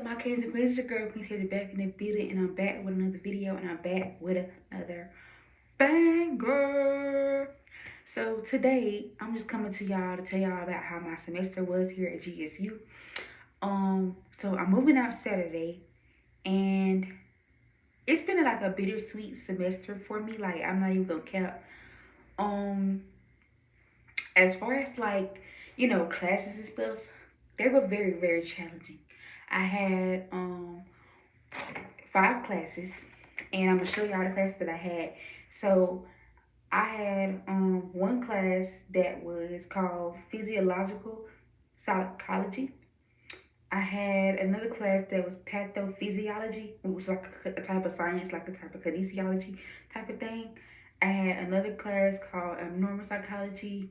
my kings and queens? It's your girl Queen Teddy back in the building, and I'm back with another video, and I'm back with another banger. So today I'm just coming to y'all to tell y'all about how my semester was here at GSU. So I'm moving out Saturday, and it's been like a bittersweet semester for me. Like, I'm not even gonna cap. As far as like, classes and stuff, they were very, very challenging. I had 5 classes, and I'm gonna show y'all the classes that I had. So I had one class that was called physiological psychology. I had another class that was pathophysiology, which was like a type of science, like a type of kinesiology type of thing. I had another class called abnormal psychology.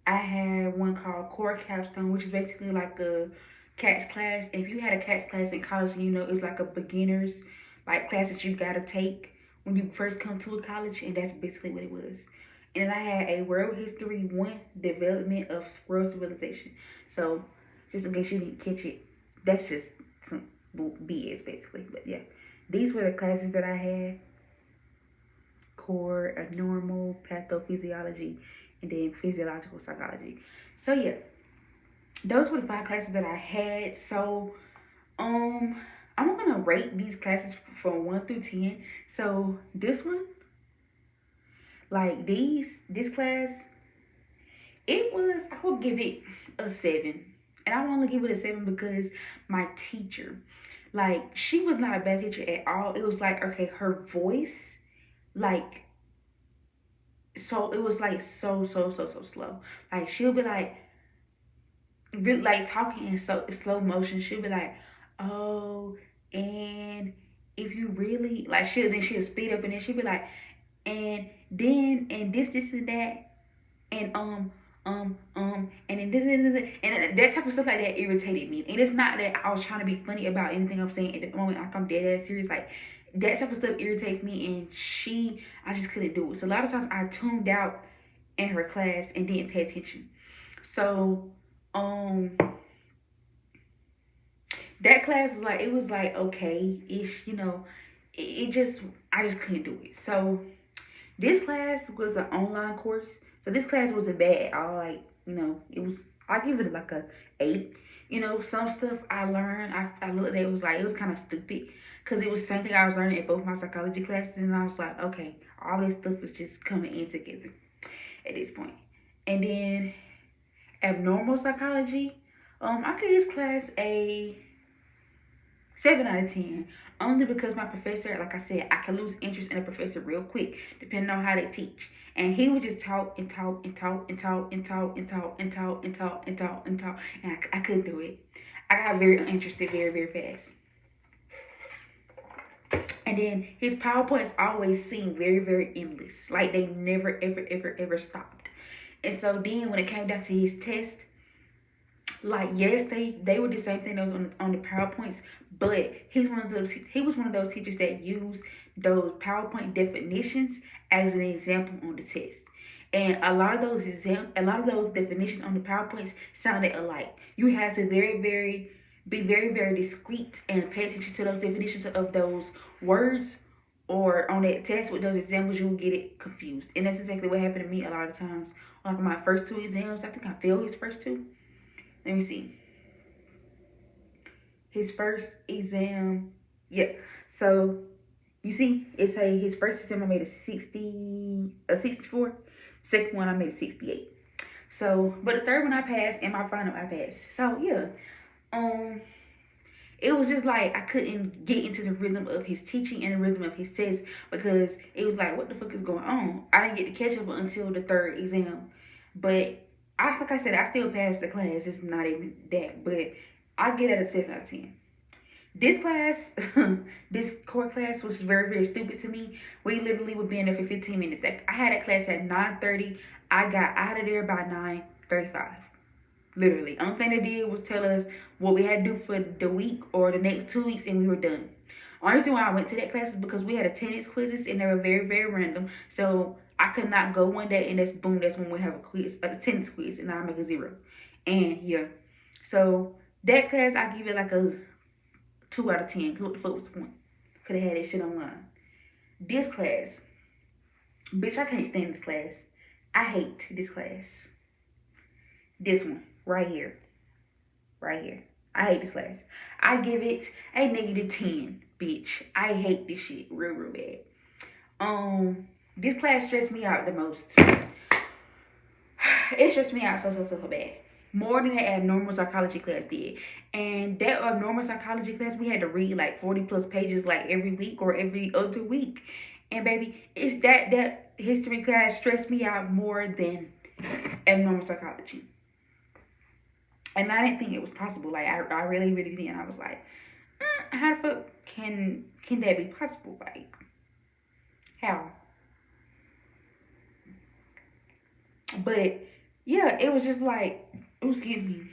I had one called core capstone, which is basically like a CATS class. If you had a CATS class in college, it's like a beginner's like class that you gotta take when you first come to a college, and that's basically what it was. And then I had a World History 1, Development of World Civilization. So just in case you didn't catch it, that's just some BS basically. But yeah, these were the classes that I had: core, abnormal, pathophysiology, and then physiological psychology. So yeah, those were the 5 classes that I had. So I'm gonna rate these classes from 1 through 10. So this one, like this class, I will give it a 7. And I want to give it a 7 because my teacher, like, she was not a bad teacher at all. It was like, okay, her voice, like, so it was like so slow. Like, she'll be like, really, like, talking in slow motion. She'll be like, oh, and if you really like, she'll speed up, and then she'll be like, and then and this and that, and and then and that type of stuff like that irritated me. And it's not that I was trying to be funny about anything I'm saying at the moment. Like, I'm dead ass serious. Like, that type of stuff irritates me, and I just couldn't do it. So a lot of times I tuned out in her class and didn't pay attention. So that class was like, it was like okay ish, it just, I just couldn't do it. So this class was an online course. So this class wasn't bad at all. Like, it was, I give it like a 8. Some stuff I learned, I looked at it, was like, it was kind of stupid. Because it was the same thing I was learning at both my psychology classes. And I was like, okay, all this stuff is just coming in together at this point. And then abnormal psychology, I give this class a 7 out of 10. Only because my professor, like I said, I can lose interest in a professor real quick, depending on how they teach. And he would just talk and talk and talk and talk and talk and talk and talk and talk and talk and talk. And I couldn't do it. I got very uninterested very, very fast. And then his PowerPoints always seemed very, very endless. Like, they never, ever stopped. And so then when it came down to his test, like, yes, they were the same thing that was on the PowerPoints, but he was one of those teachers that used those PowerPoint definitions as an example on the test. And a lot of those definitions on the PowerPoints sounded alike. You had to be very, very discreet and pay attention to those definitions of those words, or on that test with those examples, you will get it confused. And that's exactly what happened to me a lot of times. Like, my first 2 exams, I think I failed his first 2. Let me see. His first exam, yeah. So you see, it say his first exam I made a 64. Second one I made a 68. So, but the third one I passed, and my final I passed. So yeah, it was just like I couldn't get into the rhythm of his teaching and the rhythm of his test, because it was like, what the fuck is going on? I didn't get to catch up until the third exam, but like I said, I still passed the class. It's not even that, but I get it a 7 out of 10. This class, this core class, was very, very stupid to me. We literally would be in there for 15 minutes. I had that class at 9:30. I got out of there by 9:35. Literally. Only thing they did was tell us what we had to do for the week or the next 2 weeks, and we were done. Only reason why I went to that class is because we had attendance quizzes, and they were very, very random. So I could not go one day and that's when we have a quiz, an attendance quiz, and I make a 0. And yeah, so that class, I give it like a 2 out of 10. Because what the fuck was the point? Could have had that shit online. This class. Bitch, I can't stand this class. I hate this class. This one. Right here. Right here. I hate this class. I give it a -10, bitch. I hate this shit real bad. This class stressed me out the most. It stressed me out so bad. More than that abnormal psychology class did. And that abnormal psychology class, we had to read like 40 plus pages like every week or every other week. And baby, it's that history class stressed me out more than abnormal psychology. And I didn't think it was possible. Like, I really didn't. I was like, how the fuck can that be possible? Like, how? But yeah, it was just like, oh, excuse me.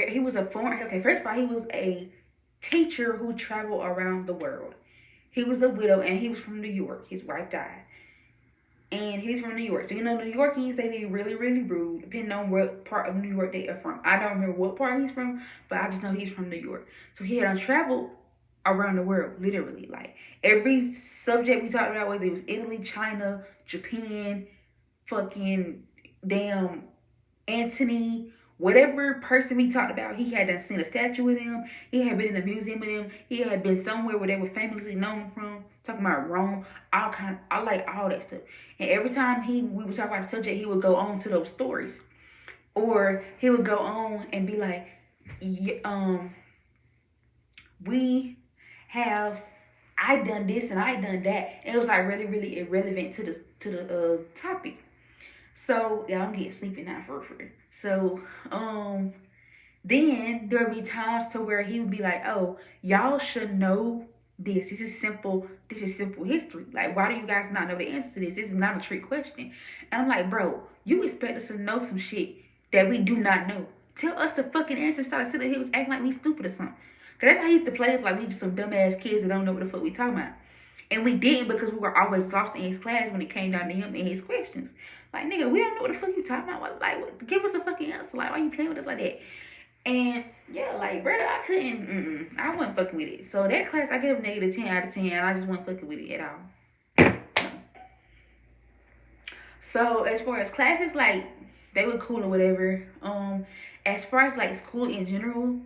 He was a foreign. Okay, first of all, he was a teacher who traveled around the world. He was a widow, and he was from New York. His wife died. And he's from New York. So, you know, New Yorkers, they be really rude, depending on what part of New York they are from. I don't remember what part he's from, but I just know he's from New York. So, he had traveled around the world, literally. Like, every subject we talked about, whether it was Italy, China, Japan, fucking damn Antony, whatever person we talked about, he had done seen a statue with him. He had been in a museum with him. He had been somewhere where they were famously known from. Talking about Rome, I like all that stuff. And every time we would talk about the subject, he would go on to those stories, or he would go on and be like, I done this and I done that. And it was like really irrelevant to the topic. So yeah, I'm getting sleepy now for real. So then there'll be times to where he would be like, oh, y'all should know this. This is simple history. Like, why do you guys not know the answer to this? This is not a trick question. And I'm like, bro, you expect us to know some shit that we do not know. Tell us the fucking answer. Started sitting here acting like we stupid or something. Cause that's how he used to play us, like we just some dumbass kids that don't know what the fuck we talking about. And we didn't, because we were always lost in his class when it came down to him and his questions. Like, nigga, we don't know what the fuck you talking about. Like, give us a fucking answer. Like, why you playing with us like that? And yeah, like, bro, I couldn't, I wasn't fucking with it. So that class, I gave a -10 out of 10, and I just wasn't fucking with it at all. So as far as classes, like, they were cool or whatever. As far as like school in general,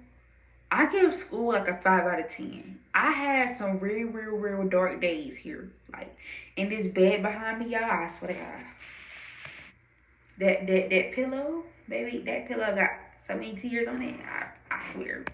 I give school like a 5 out of 10. I had some real dark days here. Like, in this bed behind me, y'all, I swear to God. That pillow, baby, that pillow got so many tears on it. I swear.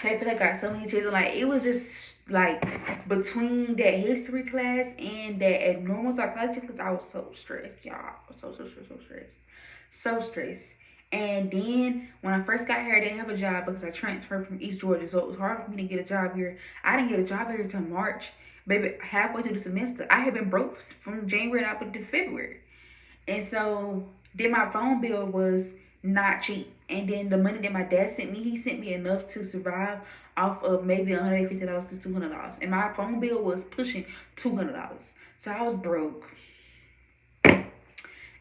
That pillow got so many tears on it. Like, it was just like between that history class and that abnormal psychology class, I was so stressed, y'all. So stressed. And then when I first got here, I didn't have a job because I transferred from East Georgia. So it was hard for me to get a job here. I didn't get a job here until March. Baby, halfway through the semester, I had been broke from January up into February. And so then my phone bill was not cheap. And then the money that my dad sent me, he sent me enough to survive off of maybe $150 to $200. And my phone bill was pushing $200. So I was broke.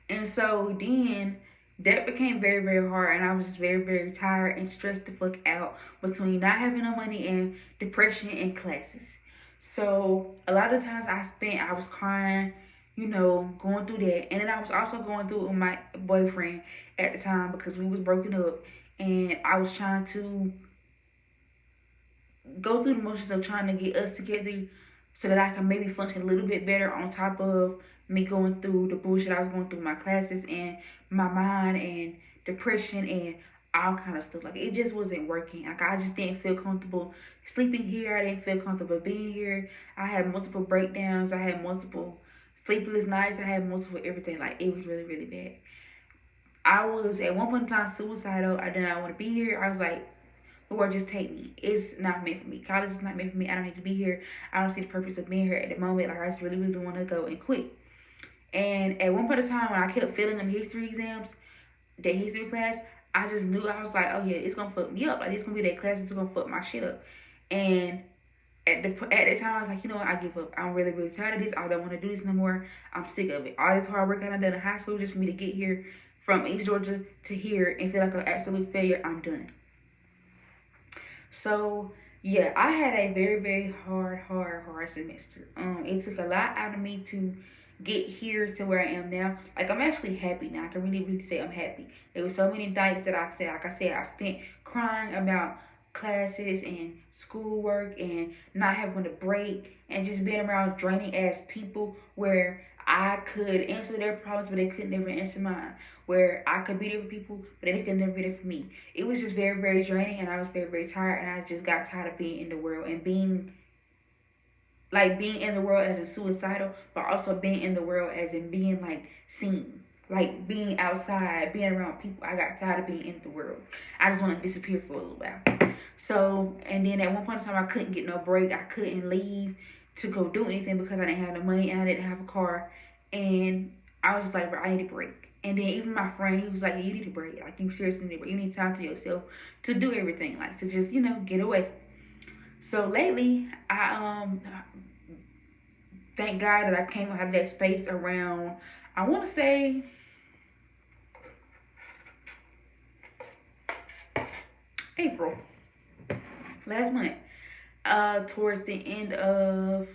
And so then that became very hard, and I was just very tired and stressed the fuck out between not having no money and depression and classes. So a lot of times I was crying, you know, going through that. And then I was also going through it with my boyfriend at the time because we was broken up, and I was trying to go through the motions of trying to get us together so that I can maybe function a little bit better on top of me going through the bullshit I was going through my classes and my mind and depression and all kind of stuff. Like, it just wasn't working. Like, I just didn't feel comfortable sleeping here. I didn't feel comfortable being here. I had multiple breakdowns. I had multiple sleepless nights. I had multiple everything. Like, it was really bad. I was at one point in time suicidal. I did not want to be here. I was like, Lord, just take me. It's not meant for me. College is not meant for me. I don't need to be here. I don't see the purpose of being here at the moment. Like, I just really want to go and quit. And at one point in time, when I kept failing them history exams, that history class, I just knew, I was like, oh yeah, it's going to fuck me up. Like, it's going to be that class that's going to fuck my shit up. And at the time, I was like, you know what, I give up. I'm really, really tired of this. I don't want to do this no more. I'm sick of it. All this hard work I done in high school just for me to get here from East Georgia to here and feel like an absolute failure. I'm done. So yeah, I had a very, very hard semester. It took a lot out of me to get here to where I am now. Like, I'm actually happy now. I can really, really say I'm happy. There were so many nights that I said, like I said, I spent crying about classes and schoolwork and not having a break and just being around draining ass people where I could answer their problems, but they could never answer mine. Where I could be there for people, but they could never be there for me. It was just very, very draining, and I was very, very tired, and I just got tired of being in the world and being in the world as in suicidal, but also being in the world as in being like seen, like being outside, being around people. I got tired of being in the world. I just want to disappear for a little while. So, and then at one point in time, I couldn't get no break. I couldn't leave to go do anything because I didn't have the money and I didn't have a car, and I was just like, bro, I need a break. And then even my friend, he was like, you need a break. Like, you seriously need a break. You need time to yourself to do everything, like to just get away. So lately, I thank God that I came out of that space around, I want to say, April, last month, towards the end of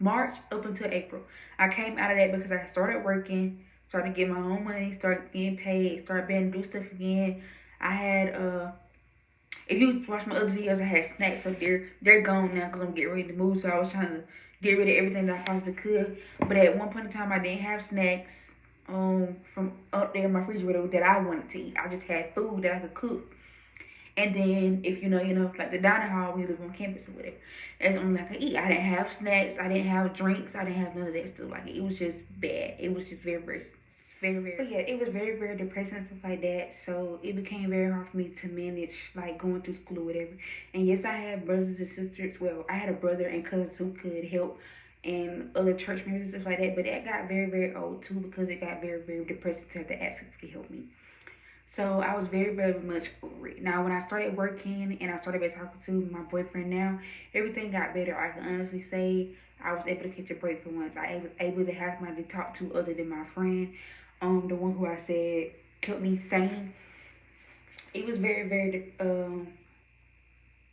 March up until April. I came out of that because I started working, started getting my own money, started getting paid, started being able to do stuff again. I had if you watch my other videos, I had snacks, so they're gone now because I'm getting ready to move. So I was trying to get rid of everything that I possibly could. But at one point in time, I didn't have snacks from up there in my refrigerator that I wanted to eat. I just had food that I could cook. And then if like the dining hall, we live on campus or whatever, that's only I could eat. I didn't have snacks, I didn't have drinks, I didn't have none of that stuff. Like, it was just bad. It was just very, very, very, very. But yeah, it was very, very depressing and stuff like that. So it became very hard for me to manage, like, going through school or whatever. And yes, I had brothers and sisters. Well, I had a brother and cousins who could help, and other church members and stuff like that. But that got very, very old too, because it got very, very depressing to have to ask people to help me. So I was very, very much over it. Now, when I started working and I started talking to my boyfriend now, everything got better. I can honestly say I was able to catch a break for once. I was able to have somebody to talk to other than my friend, the one who I said kept me sane. It was very, very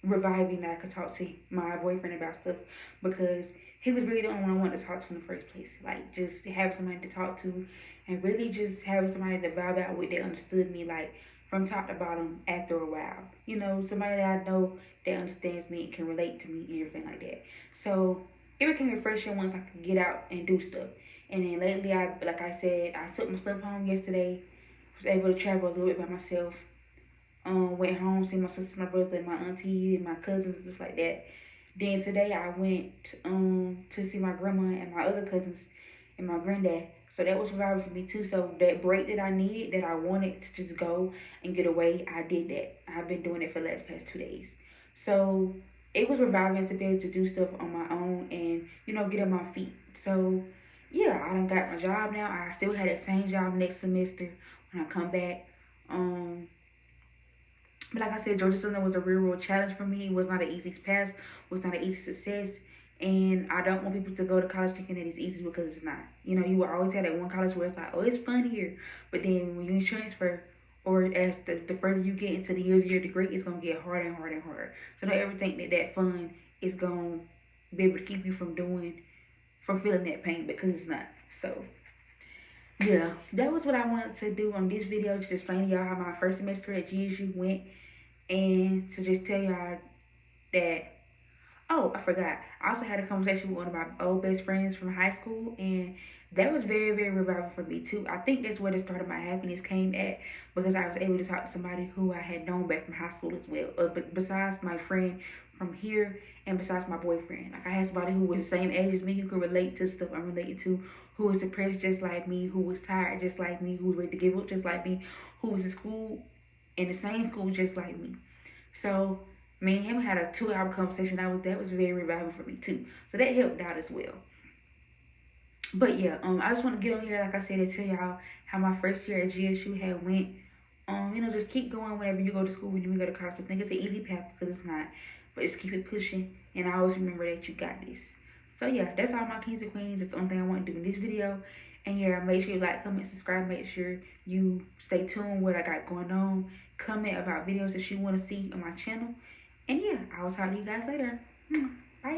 reviving that I could talk to my boyfriend about stuff, because he was really the only one I wanted to talk to in the first place. Like, just have somebody to talk to and really just having somebody to vibe out with that understood me, like, from top to bottom after a while. Somebody that I know that understands me and can relate to me and everything like that. So it became refreshing once I could get out and do stuff. And then lately, like I said, I took my stuff home yesterday. Was able to travel a little bit by myself. Went home, see my sister, my brother, and my auntie, and my cousins, and stuff like that. Then today I went to see my grandma and my other cousins and my granddad. So that was reviving for me too. So that break that I needed, that I wanted to just go and get away, I did that. I've been doing it for the past 2 days. So it was reviving to be able to do stuff on my own and, get on my feet. So yeah, I done got my job now. I still had that same job next semester when I come back. But like I said, Georgia Southern was a real challenge for me. It was not an easy pass. It was not an easy success. And I don't want people to go to college thinking that it's easy, because it's not. You will always have that one college where it's like, oh, it's fun here. But then when you transfer, or as the further you get into the years of your degree, it's going to get harder and harder and harder. So don't ever think that fun is going to be able to keep you from feeling that pain, because it's not. So yeah, that was what I wanted to do on this video. Just explain to y'all how my first semester at GSU went. And to just tell y'all that, oh, I forgot. I also had a conversation with one of my old best friends from high school, and that was very, very reviving for me too. I think that's where the start of my happiness came at, because I was able to talk to somebody who I had known back from high school as well. But besides my friend from here, and besides my boyfriend, like, I had somebody who was the same age as me, who could relate to stuff I'm related to, who was depressed just like me, who was tired just like me, who was ready to give up just like me, who was in the same school just like me. So me and him had a 2-hour conversation. That was very reviving for me too. So that helped out as well. But yeah, I just want to get on here, like I said, to tell y'all how my first year at GSU had went. Just keep going whenever you go to school, when you go to college. I think it's an easy path, because it's not. but just keep it pushing. And I always remember that you got this. So yeah, that's all my kings and queens. That's the only thing I want to do in this video. And yeah, make sure you like, comment, subscribe. Make sure you stay tuned what I got going on. Comment about videos that you want to see on my channel. And yeah, I will talk to you guys later. Bye.